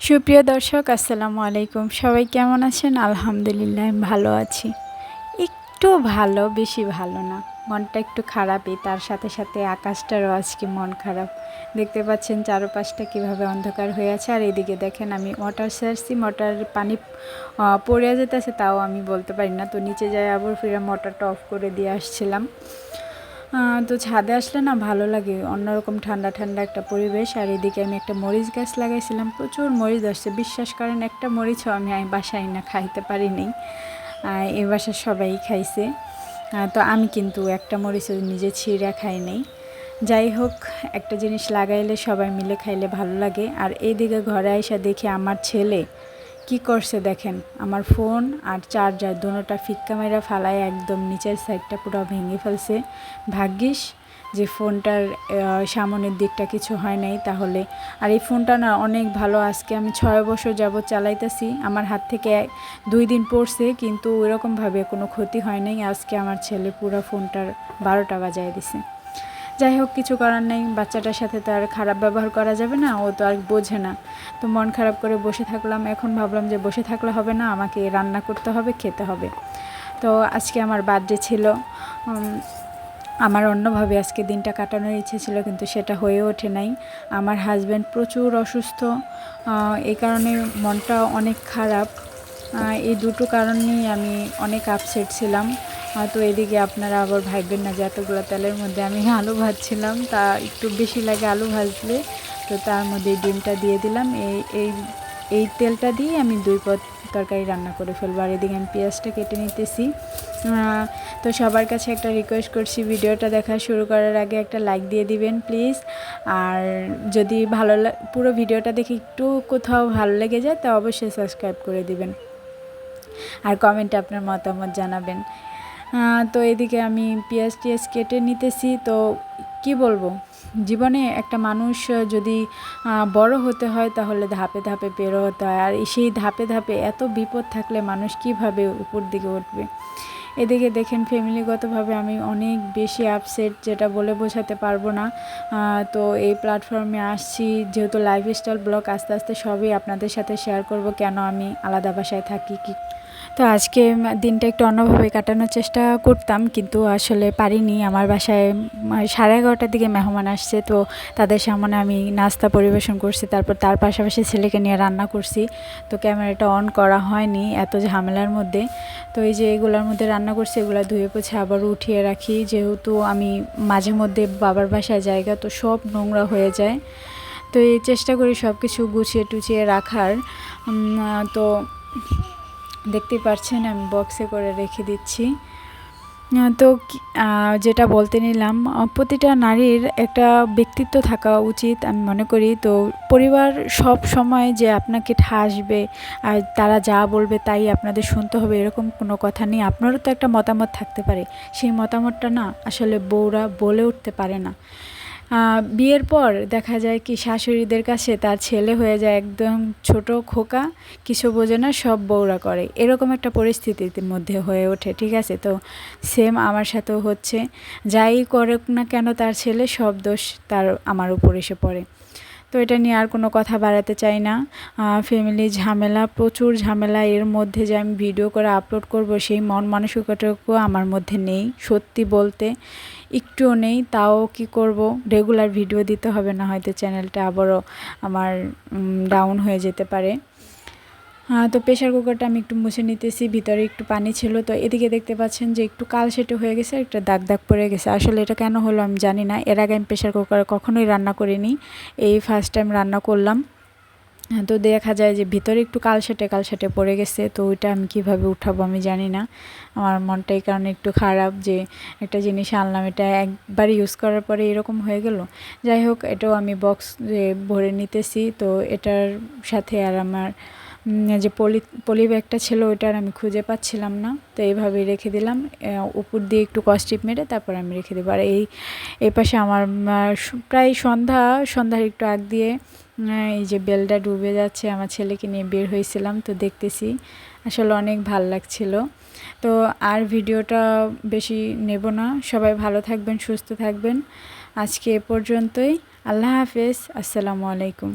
সুপ্রিয় দর্শক আসসালামু আলাইকুম। সবাই কেমন আছেন? আলহামদুলিল্লাহ আমি ভালো আছি। একটু ভালো, বেশি ভালো না। মনটা একটু খারাপই, তার সাথে সাথে আকাশটারও আজকে মন খারাপ। দেখতে পাচ্ছেন চারপাশটা কীভাবে অন্ধকার হয়ে আছে। আর এদিকে দেখেন আমি মোটর ছাড়ছি, মোটরের পানি পড়ে যেতেছে, তাও আমি বলতে পারি না। তো নিচে যাই আবার ফিরে মোটরটা অফ করে দিয়ে আসছিলাম। তো ছাদে আসলে না ভালো লাগে, অন্যরকম ঠান্ডা ঠান্ডা একটা পরিবেশ। আর এদিকে আমি একটা মরিচ গাছ লাগাইছিলাম, প্রচুর মরিচ ধরছে। বিশ্বাস করেন একটা মরিচও আমি বাসায় না খাইতে পারিনি, এই বাসার সবাই খাইছে। তো আমি কিন্তু একটা মরিচও নিজে ছিঁড়ে খাই নাই। যাই হোক, একটা জিনিস লাগাইলে সবাই মিলে খাইলে ভালো লাগে। আর এইদিকে ঘরে আইসা দেখি আমার ছেলে কি করছে দেখেন, আমার ফোন আর চার্জার দুটোটা ফিক্কা মেরা ফালায় একদম নিচের সাইডটা পুরো ভেঙে ফেলছে। ভাগ্যিস যে ফোনটার সামনের দিকটা কিছু হয় নাই তাহলে। আর এই ফোনটা না অনেক ভালো, আজকে আমি 6 বছর যাবৎ চালাইতেছি। আমার হাত থেকে 2 দিন পড়ছে, কিন্তু ওইরকমভাবে কোনো ক্ষতি হয় নাই। আজকে আমার ছেলে পুরো ফোনটার 12টা বাজায় দিছে। যাই হোক, কিছু করার নেই, বাচ্চাটার সাথে তো আর খারাপ ব্যবহার করা যাবে না, ও তো আর বোঝে না। তো মন খারাপ করে বসে থাকলাম। এখন ভাবলাম যে বসে থাকলে হবে না, আমাকে রান্না করতে হবে, খেতে হবে। তো আজকে আমার বার্থডে ছিল। আমার অন্যভাবে আজকে দিনটা কাটানোর ইচ্ছে ছিল, কিন্তু সেটা হয়ে ওঠে নাই। আমার হাজব্যান্ড প্রচুর অসুস্থ, এই কারণে মনটা অনেক খারাপ। এই দুটো কারণ নিয়ে আমি অনেক আপসেট ছিলাম। তো এদিকে আপনারা আবার ভাববেন না যে এতগুলো তেলের মধ্যে আমি আলু ভাজছিলাম, তা একটু বেশি লাগে আলু ভাজলে। তো তার মধ্যে ডিমটা দিয়ে দিলাম। এই তেলটা দিয়ে আমি 2 পদ তরকারি রান্না করে ফেলবো। আর এদিকে আমি পেঁয়াজটা কেটে নিতেছি। তো সবার কাছে একটা রিকোয়েস্ট করছি, ভিডিওটা দেখা শুরু করার আগে একটা লাইক দিয়ে দিবেন প্লিজ। আর যদি পুরো ভিডিওটা দেখে একটু কোথাও ভালো লেগে যায় তা অবশ্যই সাবস্ক্রাইব করে দিবেন। আর কমেন্টে আপনার মতামত জানাবেন। তো এদিকে আমি পেঁয়াজ কেটে নিতেছি। তো কি বলবো, জীবনে একটা মানুষ যদি বড় হতে হয় তাহলে ধাপে ধাপে বেরো হতে হয়। আর সেই ধাপে ধাপে এত বিপদ থাকলে মানুষ কিভাবে উপর দিকে উঠবে। এদিকে দেখেন ফ্যামিলিগতভাবে আমি অনেক বেশি আপসেট, যেটা বলে বোঝাতে পারবো না। তো এই প্ল্যাটফর্মে আসছি যেহেতু লাইফস্টাইল ব্লগ, আস্তে আস্তে সবই আপনাদের সাথে শেয়ার করব, কেন আমি আলাদা বাসায় থাকি কি। তো আজকে দিনটা একটু অন্যভাবে কাটানোর চেষ্টা করতাম, কিন্তু আসলে পারিনি। আমার বাসায় 11:30টার দিকে মেহমান আসছে, তো তাদের সামনে আমি নাস্তা পরিবেশন করছি, তারপর তার পাশাপাশি ছেলেকে নিয়ে রান্না করছি। তো ক্যামেরাটা অন করা হয়নি এত ঝামেলার মধ্যে। তো এই যে এগুলোর মধ্যে রান্না করছি, এগুলো ধুয়ে পোছে আবার উঠিয়ে রাখি, যেহেতু আমি মাঝে মধ্যে বাবার বাসায় জায়গা, তো সব নোংরা হয়ে যায়। তো এই চেষ্টা করি সব কিছু গুছিয়ে টুছিয়ে রাখার। তো দেখতেই পাচ্ছেন আমি বক্সে করে রেখে দিচ্ছি। তো যেটা বলতে নিলাম, প্রতিটা নারীর একটা ব্যক্তিত্ব থাকা উচিত আমি মনে করি। তো পরিবার সব সময় যে আপনাকে ঠাসবে আর তারা যা বলবে তাই আপনাদের শুনতে হবে এরকম কোনো কথা নেই। আপনারও তো একটা মতামত থাকতে পারে, সেই মতামতটা না আসলে বউরা বলে উঠতে পারে না। বিয়ের পর দেখা যায় কি শাশুড়িদের কাছে তার ছেলে হয়ে যায় একদম ছোট খোকা, কিছু বোঝে না, সব বউরা করে, এরকম একটা পরিস্থিতির মধ্যে হয়ে ওঠে। ঠিক আছে, তো সেম আমার সাথেও হচ্ছে। যাই করুক না কেন তার ছেলে, সব দোষ আমার উপর এসে পড়ে। তো এটা নিয়ে আর কোনো কথা বাড়াতে চাই না। ফ্যামিলি ঝামেলা, প্রচুর ঝামেলা, এর মধ্যে যে আমি ভিডিও করে আপলোড করব সেই মন মানসিকতাটুকু আমার মধ্যে নেই, সত্যি বলতে একটুও নেই। তাও কি করব, রেগুলার ভিডিও দিতে হবে, না হয়তো চ্যানেলটা আবারও আমার ডাউন হয়ে যেতে পারে। তো প্রেশার কুকারটা আমি একটু মুছে নিতেছি, ভিতরে একটু পানি ছিল। তো এদিকে দেখতে পাচ্ছেন যে একটু কালশেটে হয়ে গেছে, একটা দাগ দাগ পড়ে গেছে। আসলে এটা কেন হলো আমি জানি না, এর আগে আমি প্রেশার কুকারে কখনোই রান্না করিনি, এই ফার্স্ট টাইম রান্না করলাম। তো দেখা যায় যে ভিতরে একটু কালশেটে পড়ে গেছে। তো ওইটা আমি কিভাবে উঠাবো আমি জানি না। আমার মনটা এই কারণে একটু খারাপ যে একটা জিনিস আনলাম, এটা একবার ইউজ করার পরে এরকম হয়ে গেল। যাই হোক, এটাও আমি বক্সে ভরে নিতেছি। তো এটার সাথে আর আমার যে পলি ব্যাগটা ছিল ওইটার আমি খুঁজে পাচ্ছিলাম না, তো এইভাবেই রেখে দিলাম। উপর দিয়ে একটু কস্টিপ মেরে তারপর আমি রেখে দেবো। আর এই পাশে আমার প্রায় সন্ধ্যার একটু আগ দিয়ে এই যে বেলটা ডুবে যাচ্ছে, আমার ছেলেকে নিয়ে বের হয়েছিলাম, তো দেখতেছি আসলে অনেক ভাল লাগছিল। তো আর ভিডিওটা বেশি নেব না, সবাই ভালো থাকবেন, সুস্থ থাকবেন। আজকে এ পর্যন্তই। আল্লাহ হাফেজ, আসসালামু আলাইকুম।